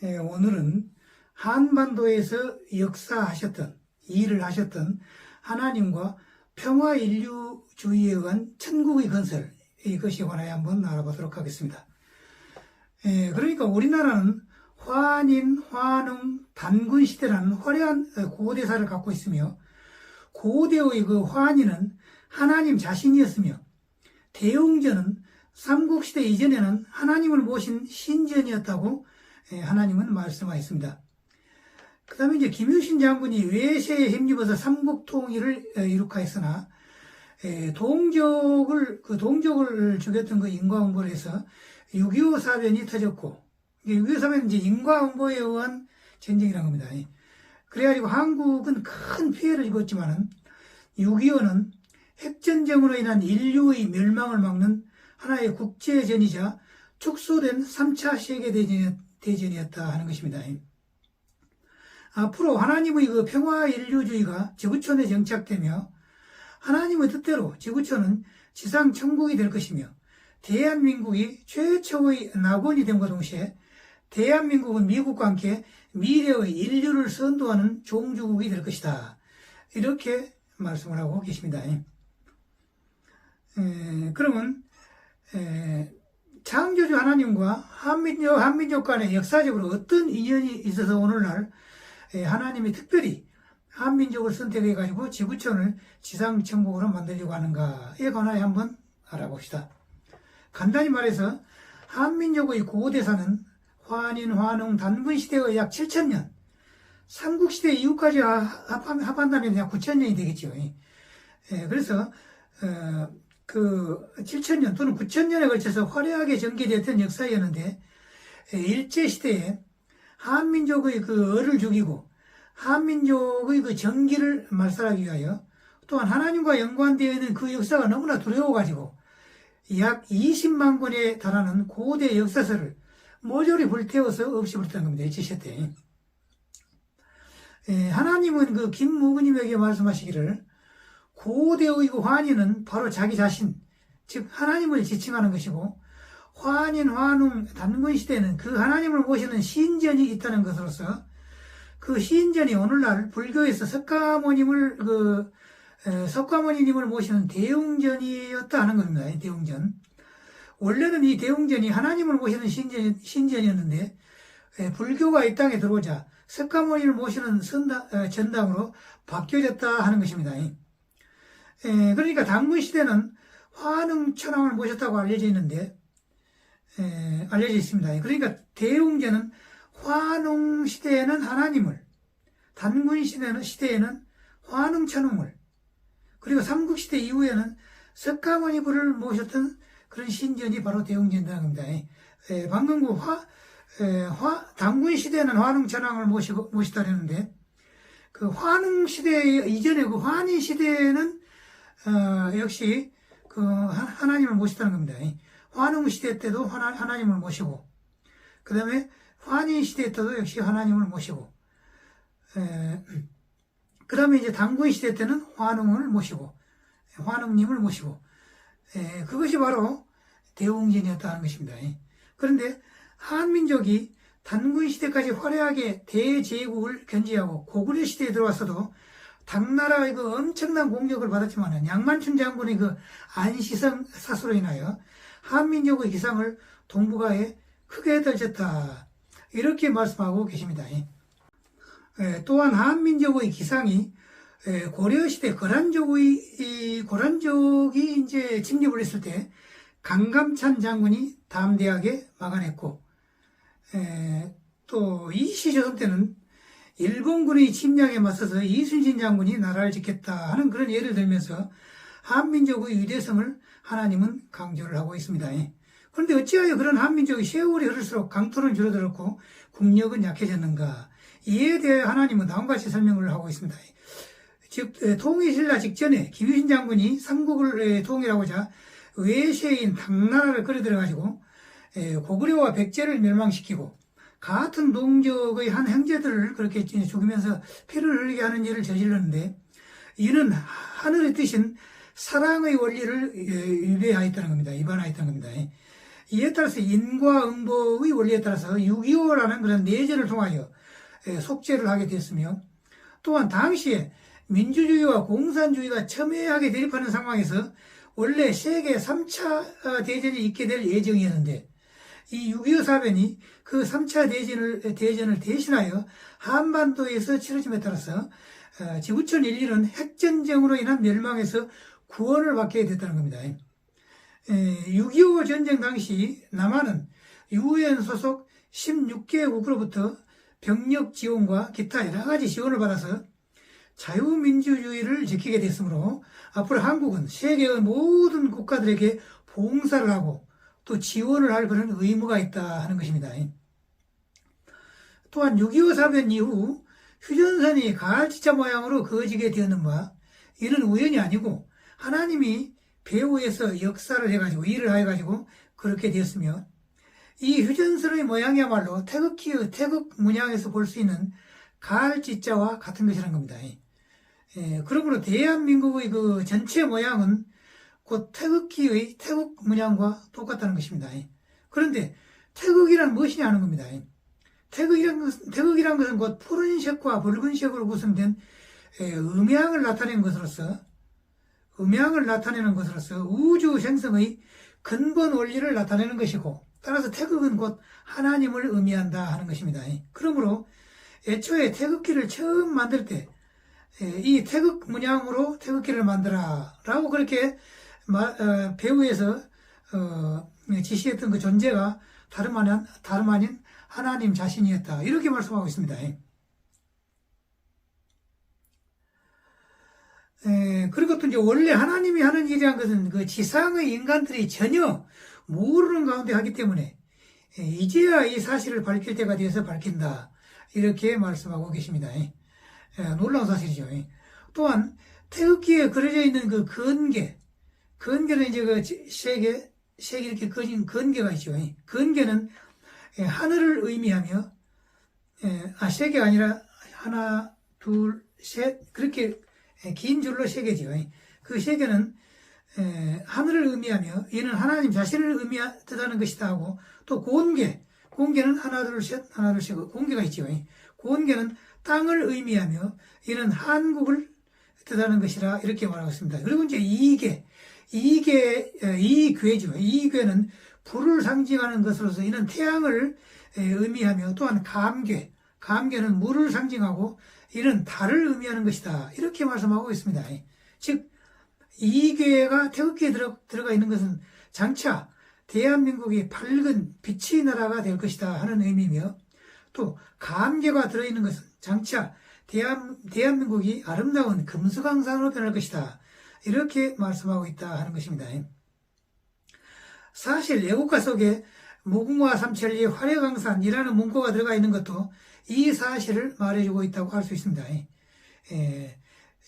오늘은 한반도에서 역사하셨던, 일을 하셨던 하나님과 평화인류주의에 의한 천국의 건설, 이것이 관하여 한번 알아보도록 하겠습니다. 그러니까 우리나라는 환인, 환웅, 단군 시대라는 화려한 고대사를 갖고 있으며, 고대의 그 환인은 하나님 자신이었으며, 대웅전은 삼국시대 이전에는 하나님을 모신 신전이었다고 하나님은 말씀하였습니다. 그 다음에 이제 김유신 장군이 외세에 힘입어서 삼국통일을 이룩하였으나, 동족을 죽였던 그 인과응보를 해서 6.25 사변이 터졌고, 6.25 사변은 이제 인과응보에 의한 전쟁이라는 겁니다. 그래가지고 한국은 큰 피해를 입었지만은 6.25는 핵전쟁으로 인한 인류의 멸망을 막는 하나의 국제전이자 축소된 3차 세계대전이었다 하는 것입니다. 앞으로 하나님의 그 평화인류주의가 지구촌에 정착되며 하나님의 뜻대로 지구촌은 지상 천국이 될 것이며 대한민국이 최초의 낙원이 됨과 동시에 대한민국은 미국과 함께 미래의 인류를 선도하는 종주국이 될 것이다. 이렇게 말씀을 하고 계십니다. 그러면 창조주 하나님과 한민족 간에 역사적으로 어떤 인연이 있어서 오늘날 하나님이 특별히 한민족을 선택해가지고 지구촌을 지상천국으로 만들려고 하는가에 관하여 한번 알아봅시다. 간단히 말해서 한민족의 고대사는 환인, 환웅, 단군 시대의 약 7,000년, 삼국시대 이후까지 합한다면 약 9,000년이 되겠죠. 그래서 그 7,000년 또는 9,000년에 걸쳐서 화려하게 전개되었던 역사였는데, 일제시대에 한민족의 그 을을 죽이고 한민족의 그 정기를 말살하기 위하여 또한 하나님과 연관되어 있는 그 역사가 너무나 두려워가지고 약 20만 권에 달하는 고대 역사서를 모조리 불태워서 없애버렸다는 겁니다. 일제시대 때. 하나님은 그 김무근님에게 말씀하시기를 고대의 그 환인은 바로 자기 자신, 즉 하나님을 지칭하는 것이고, 환인, 환웅, 단군 시대는 그 하나님을 모시는 신전이 있다는 것으로서 그 신전이 오늘날 불교에서 석가모니님을 모시는 대웅전이었다 하는 겁니다. 대웅전. 원래는 이 대웅전이 하나님을 모시는 신전이었는데 불교가 이 땅에 들어오자 석가모니를 모시는 전당으로 바뀌어졌다 하는 것입니다. 그러니까 단군 시대는 환웅 천왕을 모셨다고 알려져 있습니다. 그러니까 대웅전은 환웅 시대에는 하나님을, 단군 시대에는 환웅 천웅을, 그리고 삼국시대 이후에는 석가모니 불을 모셨던 그런 신전이 바로 대웅전이라는 겁니다. 방금 그 단군 시대에는 환웅 천왕을 모시다랬는데, 그 환웅 시대 이전에 그 환인 시대에는 역시 그 하나님을 모셨다는 겁니다. 환웅 시대 때도 하나님을 모시고, 그 다음에 환인 시대 때도 역시 하나님을 모시고, 그 다음에 이제 단군 시대 때는 환웅을 모시고, 환웅님을 모시고, 그것이 바로 대웅전이었다는 것입니다. 그런데 한민족이 단군 시대까지 화려하게 대제국을 견지하고 고구려 시대에 들어와서도 당나라의 그 엄청난 공격을 받았지만 양만춘 장군의 그 안시성 사수로 인하여 한민족의 기상을 동북아에 크게 떨쳤다. 이렇게 말씀하고 계십니다. 또한 한민족의 기상이 고려시대 고란족이 이제 침입을 했을 때 강감찬 장군이 담대하게 막아냈고, 또 이시조선 때는 일본군의 침략에 맞서서 이순신 장군이 나라를 지켰다 하는 그런 예를 들면서 한민족의 위대성을 하나님은 강조를 하고 있습니다. 그런데 어찌하여 그런 한민족이 세월이 흐를수록 강토는 줄어들었고 국력은 약해졌는가? 이에 대해 하나님은 다음과 같이 설명을 하고 있습니다. 즉 통일신라 직전에 김유신 장군이 삼국을 통일하고자 외세인 당나라를 끌어들여가지고 고구려와 백제를 멸망시키고 같은 동족의 한 형제들을 그렇게 죽이면서 피를 흘리게 하는 일을 저질렀는데, 이는 하늘의 뜻인 사랑의 원리를 위배하였다는 겁니다. 위반하였다는 겁니다. 이에 따라서 인과응보의 원리에 따라서 6.25라는 그런 내전을 통하여 속죄를 하게 됐으며, 또한 당시에 민주주의와 공산주의가 첨예하게 대립하는 상황에서 원래 세계 3차 대전이 있게 될 예정이었는데, 이 6.25 사변이 그 3차 대전을 대신하여 한반도에서 치러짐에 따라서 지구촌 인류는 핵전쟁으로 인한 멸망에서 구원을 받게 됐다는 겁니다. 6.25 전쟁 당시 남한은 UN 소속 16개국으로부터 병력 지원과 기타 여러 가지 지원을 받아서 자유민주주의를 지키게 됐으므로 앞으로 한국은 세계의 모든 국가들에게 봉사를 하고 또 지원을 할 그런 의무가 있다 하는 것입니다. 또한 6.25 사변 이후 휴전선이 가을치자 모양으로 그어지게 되었는 바, 이는 우연이 아니고 하나님이 배후에서 역사를 해가지고 일을 해가지고 그렇게 되었으며, 이 휴전선의 모양이야말로 태극기의 태극 문양에서 볼 수 있는 가을치자와 같은 것이라는 겁니다. 그러므로 대한민국의 그 전체 모양은 곧 태극기의 태극 문양과 똑같다는 것입니다. 그런데 태극이란 무엇이냐 하는 겁니다. 태극이란 것은 곧 푸른색과 붉은색으로 구성된 음양을 나타내는 것으로서 우주 생성의 근본 원리를 나타내는 것이고, 따라서 태극은 곧 하나님을 의미한다 하는 것입니다. 그러므로 애초에 태극기를 처음 만들 때 이 태극 문양으로 태극기를 만들어 라고 그렇게 배후에서 지시했던 그 존재가 다름 아닌 하나님 자신이었다, 이렇게 말씀하고 있습니다. 그리고 또 이제 원래 하나님이 하는 일이란 것은 그 지상의 인간들이 전혀 모르는 가운데 하기 때문에 이제야 이 사실을 밝힐 때가 되어서 밝힌다, 이렇게 말씀하고 계십니다. 놀라운 사실이죠. 또한 태극기에 그려져 있는 그 건개는 이제 그 색이 이렇게 그어진 건개가 있죠. 건개는 하늘을 의미하며, 색이 아니라 하나, 둘, 셋, 그렇게 긴 줄로 세개죠. 그 세개는 하늘을 의미하며 이는 하나님 자신을 뜻하는 것이다 하고, 또 고운개는 하나 둘 셋 고운개가 있죠. 고운개는 땅을 의미하며 이는 한국을 뜻하는 것이라, 이렇게 말하고 있습니다. 그리고 이제 이괴죠. 이괴는 불을 상징하는 것으로서 이는 태양을 의미하며, 또한 감괴는 물을 상징하고 이는 달을 의미하는 것이다, 이렇게 말씀하고 있습니다. 즉 이괴가 태극기에 들어가 있는 것은 장차 대한민국이 밝은 빛의 나라가 될 것이다 하는 의미며, 또 감개가 들어있는 것은 장차 대한민국이 아름다운 금수강산으로 변할 것이다, 이렇게 말씀하고 있다 하는 것입니다. 사실 애국가 속에 무궁화 삼천리 화려강산이라는 문구가 들어가 있는 것도 이 사실을 말해주고 있다고 할 수 있습니다.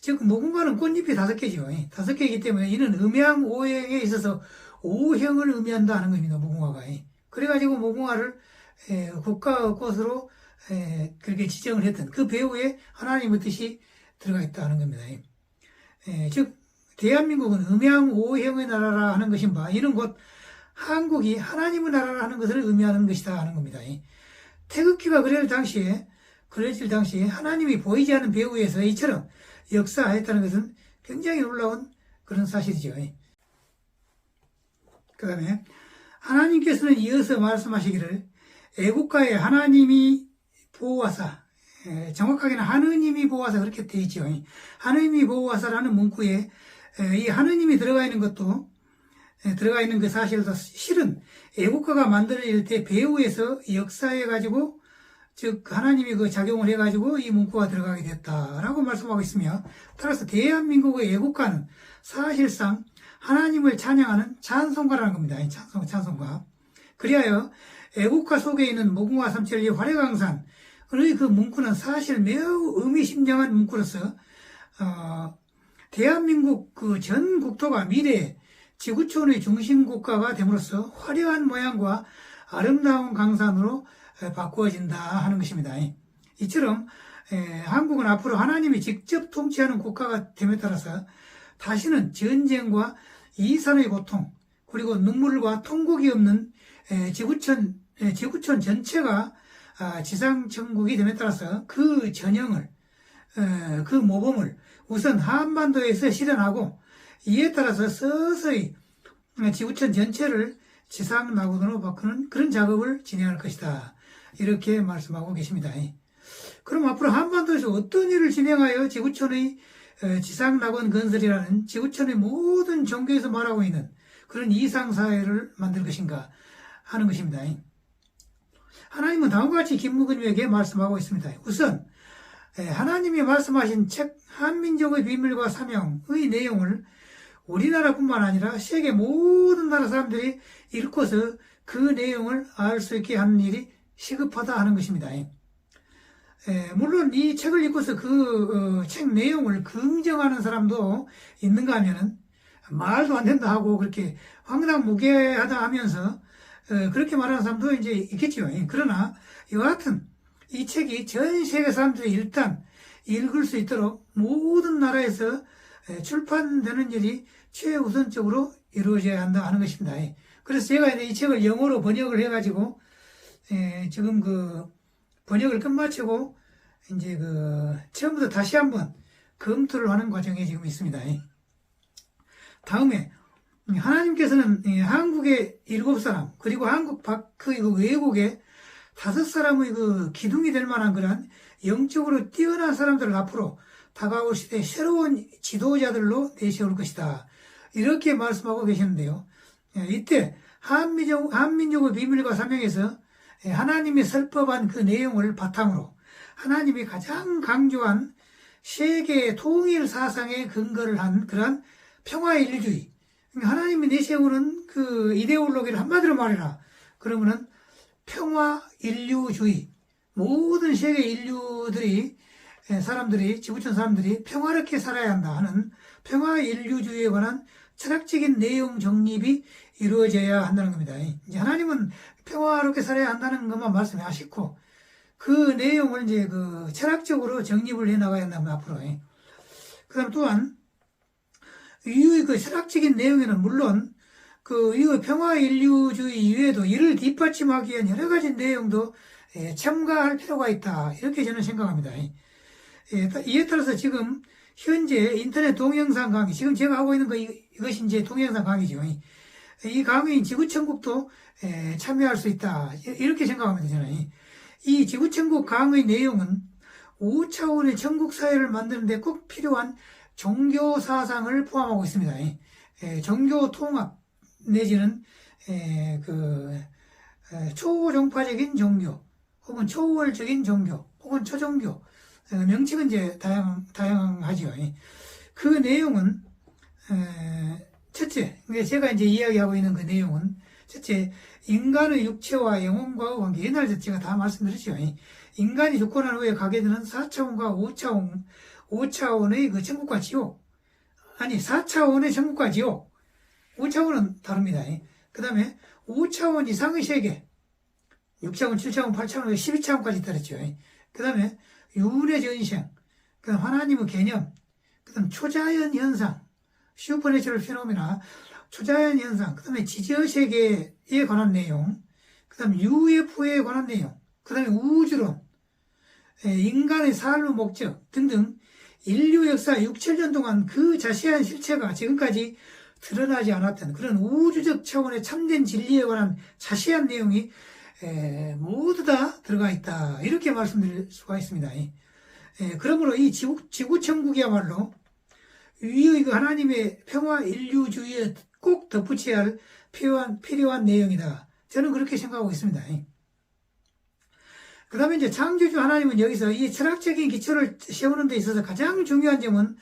즉 무궁화는 꽃잎이 5개죠. 5개이기 때문에 이는 음양오행에 있어서 오형을 의미한다 하는 겁니다. 무궁화가. 그래가지고 무궁화를 국가의 꽃으로 그렇게 지정을 했던 그 배후에 하나님의 뜻이 들어가 있다는 겁니다. 즉 대한민국은 음양오형의 나라라 하는 것인 바, 이는 곧 한국이 하나님의 나라라 하는 것을 의미하는 것이다 하는 겁니다. 태극기가 그려질 당시에 하나님이 보이지 않는 배후에서 이처럼 역사하였다는 것은 굉장히 놀라운 그런 사실이죠. 그 다음에 하나님께서는 이어서 말씀하시기를 애국가에 하나님이 보호하사, 정확하게는 하느님이 보호하사, 그렇게 되어 있죠. 하느님이 보호하사라는 문구에 이 하느님이 들어가 있는 그 사실도 실은 애국가가 만들어질 때 배후에서 역사해가지고, 즉 하나님이 그 작용을 해가지고 이 문구가 들어가게 됐다라고 말씀하고 있으며, 따라서 대한민국의 애국가는 사실상 하나님을 찬양하는 찬송가라는 겁니다. 찬송가. 그리하여 애국가 속에 있는 무궁화 삼천리 화려강산의 그 문구는 사실 매우 의미심장한 문구로서 대한민국 그 전 국토가 미래에 지구촌의 중심국가가 됨으로써 화려한 모양과 아름다운 강산으로 바꾸어진다 하는 것입니다. 이처럼 한국은 앞으로 하나님이 직접 통치하는 국가가 됨에 따라서 다시는 전쟁과 이산의 고통, 그리고 눈물과 통곡이 없는 지구촌 전체가 지상천국이 됨에 따라서 그 전형을, 그 모범을 우선 한반도에서 실현하고, 이에 따라서 서서히 지구촌 전체를 지상 나고도로 바꾸는 그런 작업을 진행할 것이다. 이렇게 말씀하고 계십니다. 그럼 앞으로 한반도에서 어떤 일을 진행하여 지구촌의 지상 낙원 건설이라는 지구촌의 모든 종교에서 말하고 있는 그런 이상사회를 만들 것인가 하는 것입니다. 하나님은 다음과 같이 김무근님에게 말씀하고 있습니다. 우선 하나님이 말씀하신 책 한민족의 비밀과 사명의 내용을 우리나라뿐만 아니라 세계 모든 나라 사람들이 읽고서 그 내용을 알 수 있게 하는 일이 시급하다 하는 것입니다. 물론 이 책을 읽고서 그 책 내용을 긍정하는 사람도 있는가 하면은 말도 안 된다 하고 그렇게 황당무계하다 하면서 그렇게 말하는 사람도 이제 있겠죠. 그러나 여하튼 이 책이 전 세계 사람들이 일단 읽을 수 있도록 모든 나라에서 출판되는 일이 최우선적으로 이루어져야 한다 하는 것입니다. 그래서 제가 이제 이 책을 영어로 번역을 해가지고 지금 그 번역을 끝마치고 이제 그 처음부터 다시 한번 검토를 하는 과정에 지금 있습니다. 다음에 하나님께서는 한국의 7사람 그리고 한국 밖의 외국의 5사람의 그 기둥이 될 만한 그런 영적으로 뛰어난 사람들을 앞으로 다가올 시대의 새로운 지도자들로 내세울 것이다. 이렇게 말씀하고 계시는데요. 이때 한민족의 비밀과 사명에서 하나님이 설법한 그 내용을 바탕으로 하나님이 가장 강조한 세계 통일 사상에 근거를 한 그러한 평화인류주의, 하나님이 내세우는 그 이데올로기를 한마디로 말해라. 그러면은 평화인류주의, 모든 세계 인류들이 사람들이 지구촌 사람들이 평화롭게 살아야 한다 하는 평화인류주의에 관한 철학적인 내용 정립이 이루어져야 한다는 겁니다. 이제 하나님은 평화롭게 살아야 한다는 것만 말씀하시고 그 내용을 이제 그 철학적으로 정립을 해 나가야 한다면 앞으로. 그다음 또한 이후의 그 철학적인 내용에는 물론 그 이후 평화인류주의 이외에도 이를 뒷받침하기 위한 여러 가지 내용도 첨가할 필요가 있다. 이렇게 저는 생각합니다. 이에 따라서 지금 현재 인터넷 동영상 강의, 지금 제가 하고 있는 이것이 이제 동영상 강의죠. 이 강의인 지구천국도 참여할 수 있다. 이렇게 생각합니다, 저는. 이 지구천국 강의 내용은 5차원의 천국사회를 만드는 데 꼭 필요한 종교 사상을 포함하고 있습니다. 종교 통합 내지는 초종파적인 종교, 혹은 초월적인 종교, 혹은 초종교, 명칭은 이제 다양하죠. 그 내용은 첫째, 제가 이제 이야기하고 있는 그 내용은 첫째, 인간의 육체와 영혼과의 관계. 옛날에 제가 다 말씀드렸죠. 인간이 죽고 난 후에 가게 되는 4차원과 5차원의 그 천국과 지옥. 아니, 4차원의 천국과 지옥. 5차원은 다릅니다. 그 다음에 5차원 이상의 세계. 6차원, 7차원, 8차원, 12차원까지 따랐죠. 그 다음에 유물의 전생. 그 다음 하나님의 개념. 그 다음 초자연 현상. 슈퍼내추럴 피노미나, 초자연 현상, 그 다음에 지저세계에 관한 내용, 그 다음에 UFO에 관한 내용, 그 다음에 우주론, 인간의 삶의 목적 등등 인류 역사 6,7년 동안 그 자세한 실체가 지금까지 드러나지 않았던 그런 우주적 차원의 참된 진리에 관한 자세한 내용이 모두 다 들어가 있다. 이렇게 말씀드릴 수가 있습니다. 그러므로 이 지구천국이야말로 위의 그 하나님의 평화인류주의에 꼭 덧붙여야 할 필요한 내용이다. 저는 그렇게 생각하고 있습니다. 그 다음에 이제 창조주 하나님은 여기서 이 철학적인 기초를 세우는 데 있어서 가장 중요한 점은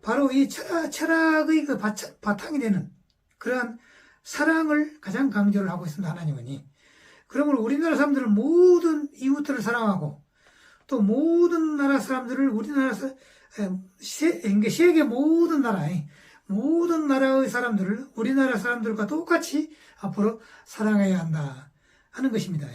바로 이 철학의 그 바탕이 되는 그러한 사랑을 가장 강조를 하고 있습니다. 하나님은. 그러므로 우리나라 사람들은 모든 이웃들을 사랑하고 또 모든 나라 사람들을 세계 모든 나라의 사람들을 우리나라 사람들과 똑같이 앞으로 사랑해야 한다 하는 것입니다.